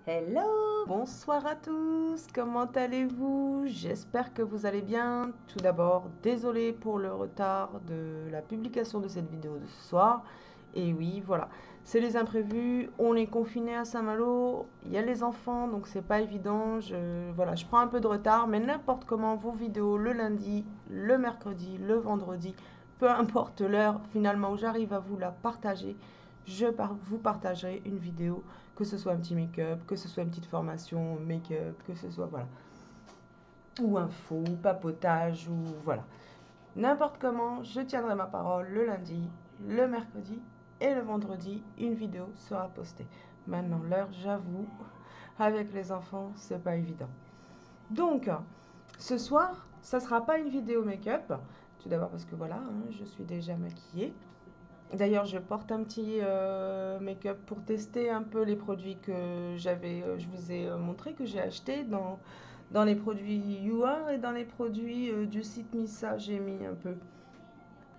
Hello, bonsoir à tous, comment allez-vous? J'espère que vous allez bien. Tout d'abord, désolé pour le retard de la publication de cette vidéo de ce soir. Et oui, voilà, c'est les imprévus, on est confiné à Saint-Malo, il y a les enfants, donc c'est pas évident. Voilà, je prends un peu de retard, mais n'importe comment, vos vidéos le lundi, le mercredi, le vendredi, peu importe l'heure finalement où j'arrive à vous la partager, vous partagerai une vidéo, que ce soit un petit make-up, que ce soit une petite formation make-up, que ce soit, voilà, ou info, papotage, ou voilà. N'importe comment, je tiendrai ma parole le lundi, le mercredi et le vendredi, une vidéo sera postée. Maintenant, l'heure, j'avoue, avec les enfants, c'est pas évident. Donc, ce soir, ça sera pas une vidéo make-up. Tout d'abord parce que voilà, je suis déjà maquillée. D'ailleurs, je porte un petit make-up pour tester un peu les produits que je vous ai montré, que j'ai acheté dans les produits YouAre et dans les produits du site Missa. J'ai mis un peu.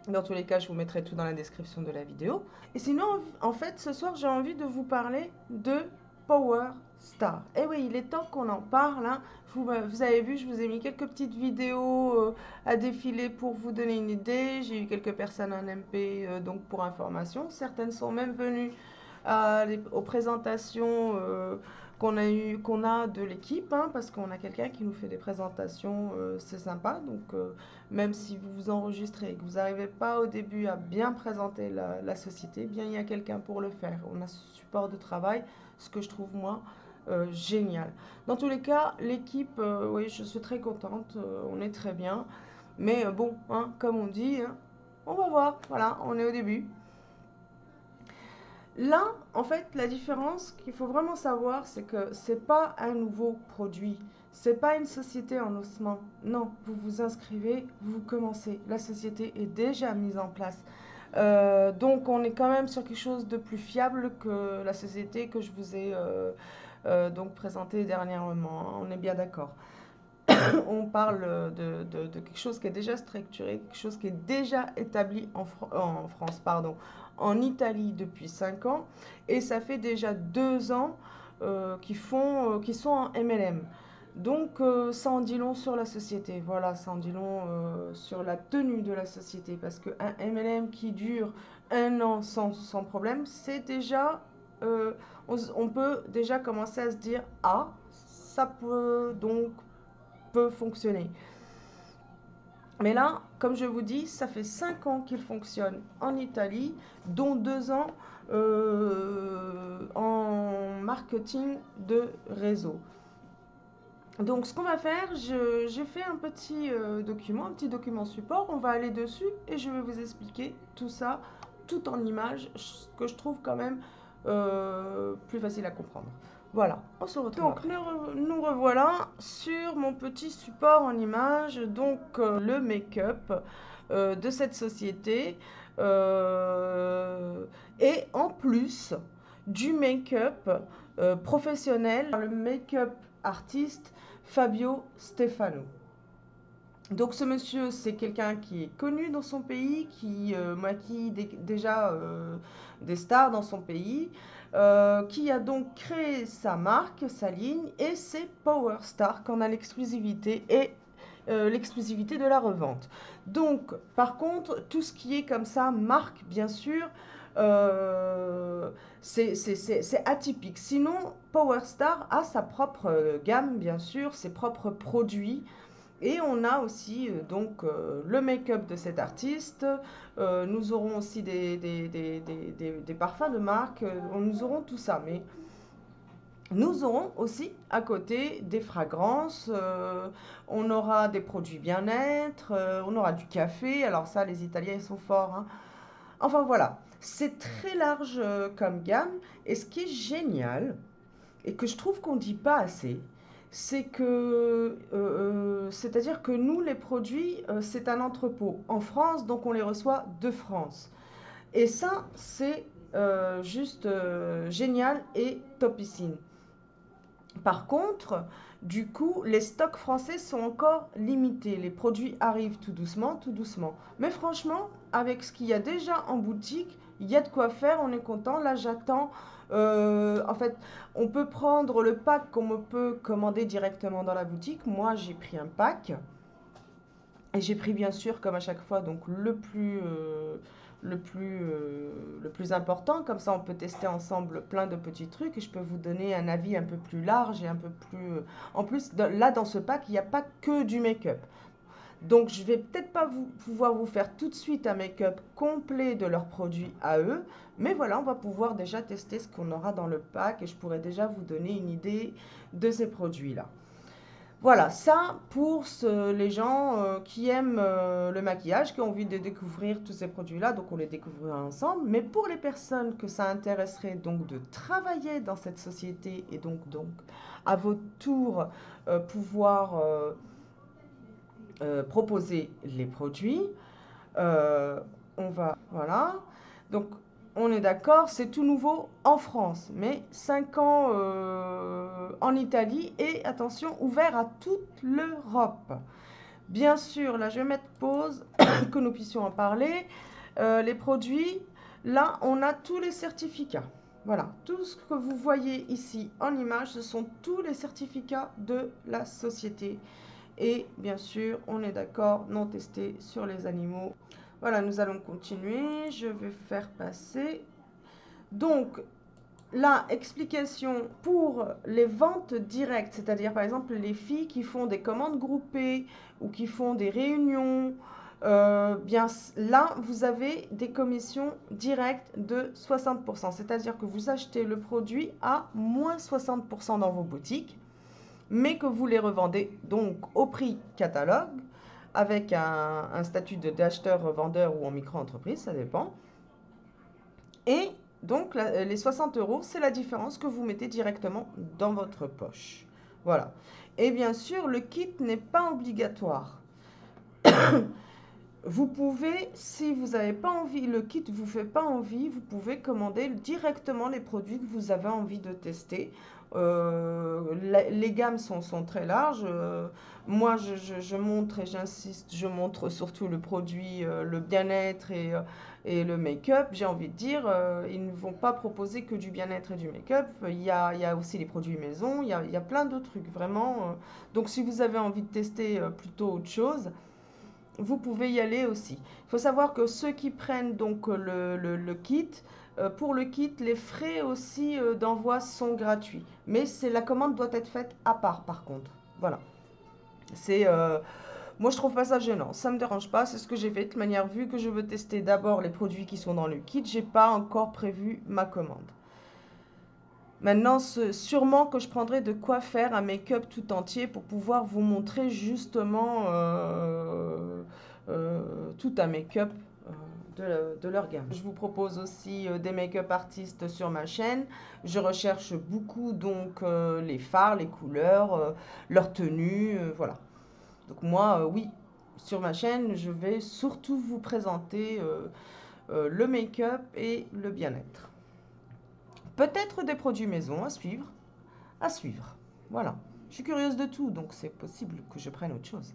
Dans tous les cas, je vous mettrai tout dans la description de la vidéo. Et sinon, en fait, ce soir, j'ai envie de vous parler de Power Star. Et oui, il est temps qu'on en parle, hein. Vous avez vu, je vous ai mis quelques petites vidéos à défiler pour vous donner une idée. J'ai eu quelques personnes en MP, donc pour information. Certaines sont même venues aux présentations qu'on a de l'équipe, hein, parce qu'on a quelqu'un qui nous fait des présentations, c'est sympa. Donc, même si vous vous enregistrez et que vous n'arrivez pas au début à bien présenter la société, bien il y a quelqu'un pour le faire. On a ce support de travail, ce que je trouve moi génial. Dans tous les cas, l'équipe, oui, je suis très contente, on est très bien. Mais bon, hein, comme on dit, hein, on va voir. Voilà, on est au début. Là, en fait, la différence qu'il faut vraiment savoir, c'est que c'est pas un nouveau produit. C'est pas une société en lancement. Non, vous vous inscrivez, vous commencez. La société est déjà mise en place. Donc, on est quand même sur quelque chose de plus fiable que la société que je vous ai donc présentée dernièrement. On est bien d'accord. On parle de quelque chose qui est déjà structuré, quelque chose qui est déjà établi en France, pardon, en Italie depuis 5 ans, et ça fait déjà 2 ans qu'ils sont en MLM. Donc ça en dit long sur la société, voilà, ça en dit long sur la tenue de la société, parce qu'un MLM qui dure 1 an sans problème, c'est déjà, on peut déjà commencer à se dire, ah, ça peut donc fonctionner. Mais là, comme je vous dis, ça fait 5 ans qu'il fonctionne en Italie, dont 2 ans en marketing de réseau. Donc ce qu'on va faire, j'ai fait un petit document, un petit document support, on va aller dessus et je vais vous expliquer tout ça, tout en images, ce que je trouve quand même plus facile à comprendre. Voilà, on se retrouve. Donc nous revoilà sur mon petit support en images, donc le make-up de cette société et en plus du make-up professionnel, le make-up artiste Fabio Stefano. Donc ce monsieur, c'est quelqu'un qui est connu dans son pays, qui maquille déjà des stars dans son pays, qui a donc créé sa marque, sa ligne, et c'est Power Star qu'on a l'exclusivité et l'exclusivité de la revente. Donc par contre, tout ce qui est comme ça, marque bien sûr, c'est atypique. Sinon, Power Star a sa propre gamme, bien sûr, ses propres produits. Et on a aussi donc le make-up de cet artiste. Nous aurons aussi des parfums de marque. Nous aurons tout ça. Mais nous aurons aussi à côté des fragrances. On aura des produits bien-être. On aura du café. Alors ça, les Italiens, ils sont forts, hein. Enfin voilà, c'est très large comme gamme. Et ce qui est génial, et que je trouve qu'on ne dit pas assez, c'est que, c'est-à-dire que nous, les produits, c'est un entrepôt en France, donc on les reçoit de France. Et ça, c'est juste génial et topissime. Par contre, du coup, les stocks français sont encore limités. Les produits arrivent tout doucement, tout doucement. Mais franchement, avec ce qu'il y a déjà en boutique, il y a de quoi faire, on est content. Là, j'attends. En fait, on peut prendre le pack qu'on me peut commander directement dans la boutique. Moi, j'ai pris un pack. Et j'ai pris bien sûr, comme à chaque fois, donc le plus important. Comme ça, on peut tester ensemble plein de petits trucs et je peux vous donner un avis un peu plus large et un peu plus. En plus, là, dans ce pack, il n'y a pas que du make-up. Donc, je vais peut-être pas pouvoir vous faire tout de suite un make-up complet de leurs produits à eux. Mais voilà, on va pouvoir déjà tester ce qu'on aura dans le pack et je pourrais déjà vous donner une idée de ces produits-là. Voilà, ça pour les gens qui aiment le maquillage, qui ont envie de découvrir tous ces produits-là, donc on les découvrira ensemble. Mais pour les personnes que ça intéresserait donc de travailler dans cette société et donc à votre tour pouvoir proposer les produits, on va, voilà. Donc on est d'accord, c'est tout nouveau en France, mais 5 ans en Italie et attention, ouvert à toute l'Europe. Bien sûr, là je vais mettre pause, que nous puissions en parler. Les produits, là on a tous les certificats. Voilà, tout ce que vous voyez ici en image, ce sont tous les certificats de la société. Et bien sûr, on est d'accord, non testé sur les animaux. Voilà, nous allons continuer. Je vais faire passer. Donc, la explication pour les ventes directes, c'est-à-dire par exemple les filles qui font des commandes groupées ou qui font des réunions, bien là, vous avez des commissions directes de 60%. C'est-à-dire que vous achetez le produit à moins 60% dans vos boutiques, mais que vous les revendez donc au prix catalogue avec un statut d'acheteur-vendeur ou en micro-entreprise, ça dépend. Et donc les 60 euros, c'est la différence que vous mettez directement dans votre poche. Voilà. Et bien sûr, le kit n'est pas obligatoire. Vous pouvez, si vous n'avez pas envie, le kit ne vous fait pas envie, vous pouvez commander directement les produits que vous avez envie de tester. Les gammes sont très larges. Moi, je montre et j'insiste, je montre surtout le produit, le bien-être et le make-up. J'ai envie de dire, ils ne vont pas proposer que du bien-être et du make-up. Il y a aussi les produits maison, il y a plein de trucs, vraiment. Donc, si vous avez envie de tester plutôt autre chose, vous pouvez y aller aussi. Il faut savoir que ceux qui prennent donc le kit, pour le kit, les frais aussi d'envoi sont gratuits. Mais la commande doit être faite à part par contre. Voilà. Moi je trouve pas ça gênant, ça me dérange pas, c'est ce que j'ai fait. De toute manière, vu que je veux tester d'abord les produits qui sont dans le kit, j'ai pas encore prévu ma commande. Maintenant, sûrement que je prendrai de quoi faire un make-up tout entier pour pouvoir vous montrer justement tout un make-up de leur gamme. Je vous propose aussi des make-up artistes sur ma chaîne. Je recherche beaucoup donc les fards, les couleurs, leur tenue, voilà. Donc moi, oui, sur ma chaîne, je vais surtout vous présenter le make-up et le bien-être. Peut-être des produits maison à suivre. À suivre. Voilà. Je suis curieuse de tout, donc c'est possible que je prenne autre chose.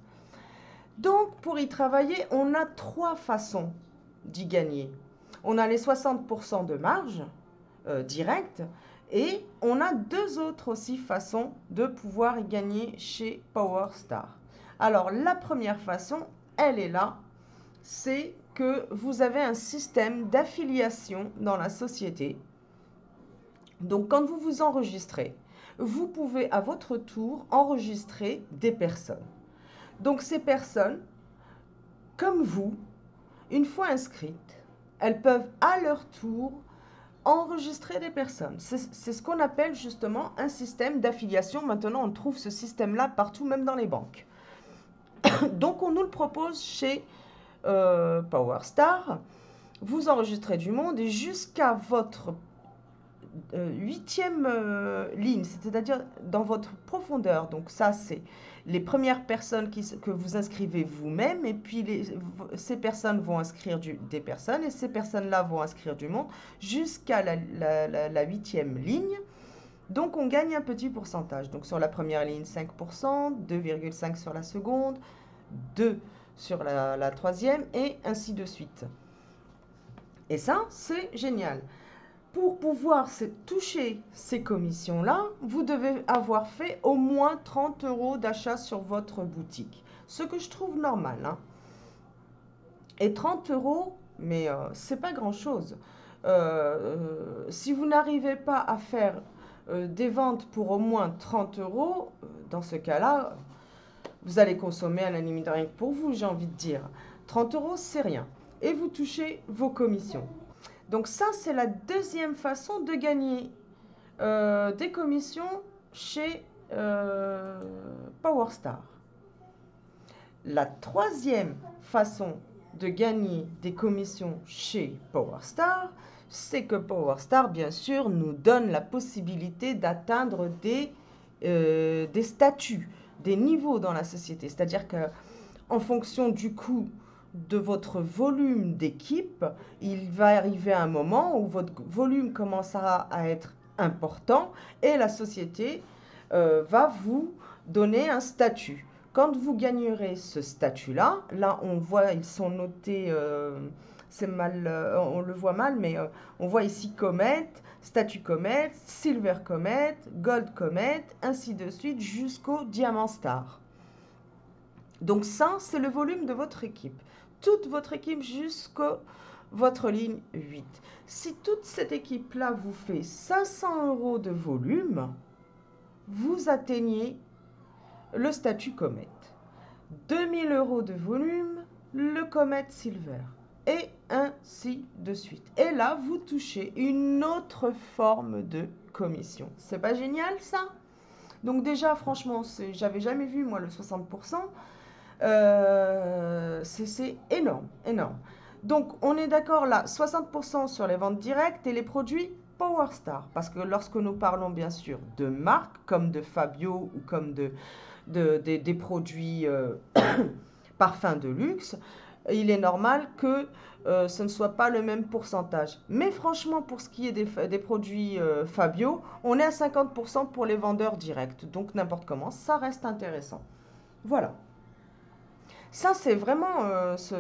Donc, pour y travailler, on a 3 façons d'y gagner. On a les 60% de marge directe et on a 2 autres aussi façons de pouvoir y gagner chez PowerStar. Alors, la première façon, elle est là, c'est que vous avez un système d'affiliation dans la société. Donc, quand vous vous enregistrez, vous pouvez à votre tour enregistrer des personnes. Donc, ces personnes, comme vous, une fois inscrites, elles peuvent à leur tour enregistrer des personnes. C'est ce qu'on appelle justement un système d'affiliation. Maintenant, on trouve ce système-là partout, même dans les banques. Donc, on nous le propose chez PowerStar. Vous enregistrez du monde et jusqu'à votre 8e ligne, c'est-à-dire dans votre profondeur. Donc ça, c'est les premières personnes que vous inscrivez vous-même, et puis ces personnes vont inscrire des personnes, et ces personnes-là vont inscrire du monde jusqu'à la 8e ligne. Donc on gagne un petit pourcentage. Donc sur la première ligne, 5%, 2,5 sur la seconde, 2 sur la troisième, et ainsi de suite. Et ça, c'est génial. Pour pouvoir toucher ces commissions-là, vous devez avoir fait au moins 30 € d'achat sur votre boutique. Ce que je trouve normal, hein. Et 30 €, mais c'est pas grand-chose. Si vous n'arrivez pas à faire des ventes pour au moins 30 €, dans ce cas-là, vous allez consommer à la limite rien que pour vous, j'ai envie de dire. 30 €, c'est rien. Et vous touchez vos commissions. Donc ça, c'est la deuxième façon de gagner des commissions chez PowerStar. La troisième façon de gagner des commissions chez PowerStar, c'est que PowerStar, bien sûr, nous donne la possibilité d'atteindre des statuts, des niveaux dans la société. C'est-à-dire qu'en fonction du coût de votre volume d'équipe, il va arriver un moment où votre volume commencera à être important et la société va vous donner un statut. Quand vous gagnerez ce statut-là, là on voit, ils sont notés, c'est mal, on le voit mal, mais on voit ici Comet, statut Comet, Silver Comet, Gold Comet, ainsi de suite jusqu'au Diamant Star. Donc ça, c'est le volume de votre équipe. Toute votre équipe jusqu'à votre ligne 8. Si toute cette équipe-là vous fait 500 € de volume, vous atteignez le statut Comet. 2000 € de volume, le Comet Silver. Et ainsi de suite. Et là, vous touchez une autre forme de commission. C'est pas génial, ça? Donc déjà, franchement, j'avais jamais vu, moi, le 60%. C'est énorme, énorme. Donc, on est d'accord là, 60% sur les ventes directes et les produits PowerStar. Parce que lorsque nous parlons, bien sûr, de marques, comme de Fabio ou comme des produits parfums de luxe, il est normal que ce ne soit pas le même pourcentage. Mais franchement, pour ce qui est des produits Fabio, on est à 50% pour les vendeurs directs. Donc n'importe comment, ça reste intéressant. Voilà. Ça, c'est vraiment ce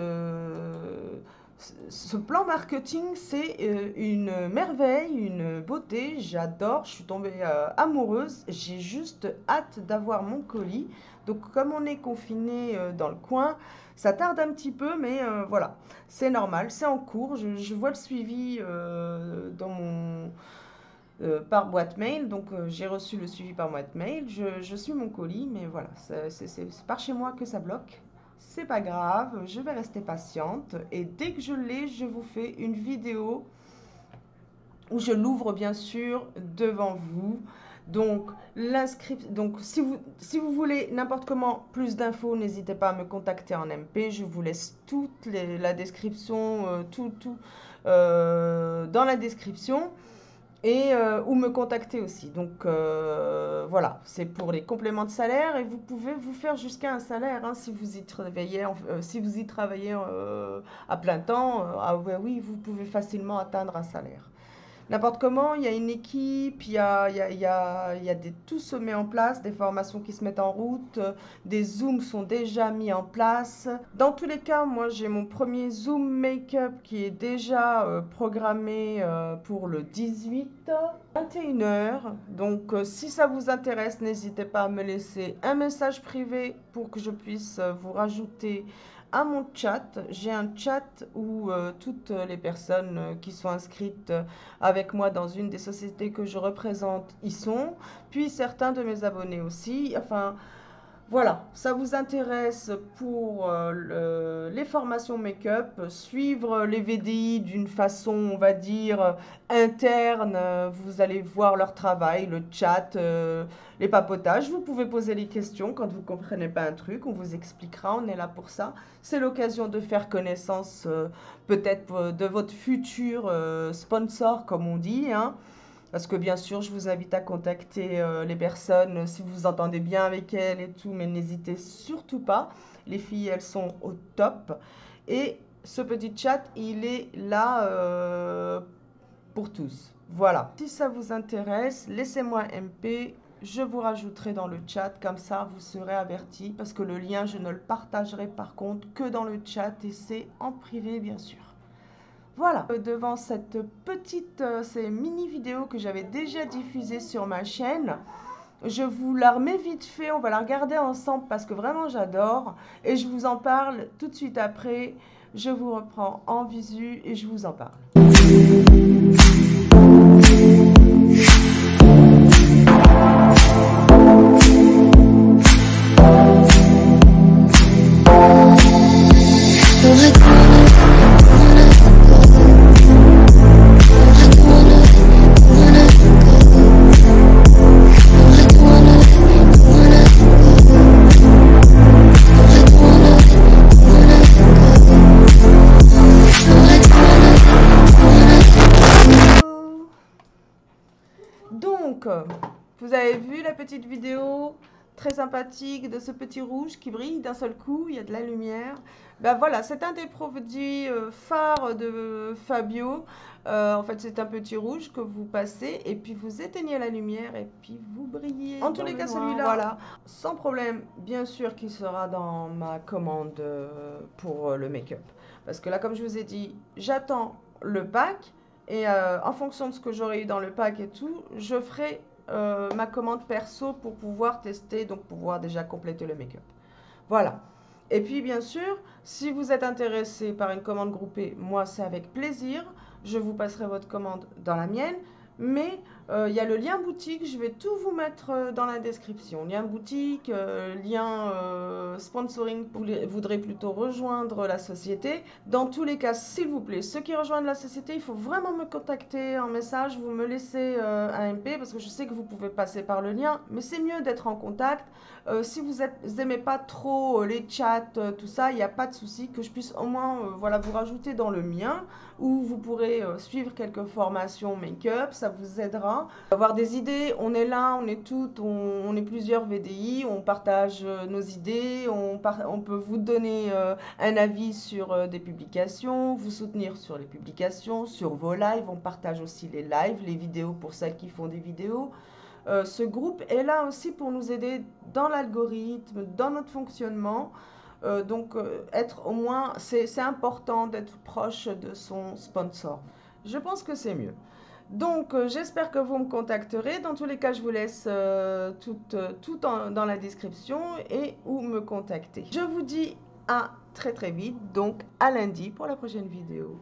plan marketing, c'est une merveille, une beauté. J'adore, je suis tombée amoureuse. J'ai juste hâte d'avoir mon colis. Donc, comme on est confiné dans le coin, ça tarde un petit peu, mais voilà, c'est normal, c'est en cours. Je vois le suivi dans par boîte mail. Donc, j'ai reçu le suivi par boîte mail. Je suis mon colis, mais voilà, c'est par chez moi que ça bloque. C'est pas grave, je vais rester patiente et dès que je l'ai, je vous fais une vidéo où je l'ouvre bien sûr devant vous. Donc, donc si vous voulez n'importe comment plus d'infos, n'hésitez pas à me contacter en MP. Je vous laisse toute la description, tout dans la description et ou me contacter aussi. Donc voilà, c'est pour les compléments de salaire et vous pouvez vous faire jusqu'à un salaire hein, si vous y travaillez, à plein temps. Ah ouais, oui, vous pouvez facilement atteindre un salaire. N'importe comment, il y a une équipe, tout se met en place, des formations qui se mettent en route, des Zooms sont déjà mis en place. Dans tous les cas, moi j'ai mon premier Zoom Make-up qui est déjà programmé pour le 18, 21 h. Donc si ça vous intéresse, n'hésitez pas à me laisser un message privé pour que je puisse vous rajouter à mon chat. J'ai un chat où toutes les personnes qui sont inscrites avec moi dans une des sociétés que je représente y sont, puis certains de mes abonnés aussi. Enfin, voilà, ça vous intéresse pour les formations make-up, suivre les VDI d'une façon, on va dire, interne. Vous allez voir leur travail, le chat, les papotages. Vous pouvez poser les questions quand vous ne comprenez pas un truc. On vous expliquera, on est là pour ça. C'est l'occasion de faire connaissance peut-être de votre futur sponsor, comme on dit, hein. Parce que bien sûr, je vous invite à contacter les personnes si vous entendez bien avec elles et tout, mais n'hésitez surtout pas. Les filles, elles sont au top. Et ce petit chat, il est là pour tous. Voilà. Si ça vous intéresse, laissez-moi MP. Je vous rajouterai dans le chat, comme ça vous serez avertis. Parce que le lien, je ne le partagerai par contre que dans le chat et c'est en privé, bien sûr. Voilà, devant cette petite, ces mini vidéos que j'avais déjà diffusées sur ma chaîne, je vous la remets vite fait, on va la regarder ensemble parce que vraiment j'adore et je vous en parle tout de suite après. Je vous reprends en visu et je vous en parle. Donc, vous avez vu la petite vidéo très sympathique de ce petit rouge qui brille d'un seul coup, il y a de la lumière. Ben voilà, c'est un des produits phares de Fabio. En fait, c'est un petit rouge que vous passez et puis vous éteignez la lumière et puis vous brillez. En tous les cas, celui-là, voilà, sans problème, bien sûr qu'il sera dans ma commande pour le make-up. Parce que là, comme je vous ai dit, j'attends le pack. Et en fonction de ce que j'aurai eu dans le pack et tout, je ferai ma commande perso pour pouvoir tester, donc pouvoir déjà compléter le make-up. Voilà. Et puis bien sûr, si vous êtes intéressé par une commande groupée, moi c'est avec plaisir. Je vous passerai votre commande dans la mienne. Mais il y a le lien boutique, je vais tout vous mettre dans la description. Lien boutique, lien sponsoring, vous voudrez plutôt rejoindre la société. Dans tous les cas, s'il vous plaît, ceux qui rejoignent la société, il faut vraiment me contacter en message, vous me laissez un MP parce que je sais que vous pouvez passer par le lien, mais c'est mieux d'être en contact. Si vous n'aimez pas trop les chats, tout ça, il n'y a pas de souci que je puisse au moins voilà, vous rajouter dans le mien où vous pourrez suivre quelques formations make-up, ça vous aidera. Avoir des idées, on est là, on est toutes, on est plusieurs VDI, on partage nos idées, on peut vous donner un avis sur des publications, vous soutenir sur les publications, sur vos lives, on partage aussi les lives, les vidéos pour celles qui font des vidéos. Ce groupe est là aussi pour nous aider dans l'algorithme, dans notre fonctionnement. Donc, être au moins, c'est important d'être proche de son sponsor. Je pense que c'est mieux. Donc, j'espère que vous me contacterez. Dans tous les cas, je vous laisse tout dans la description et où me contacter. Je vous dis à très très vite, donc à lundi pour la prochaine vidéo.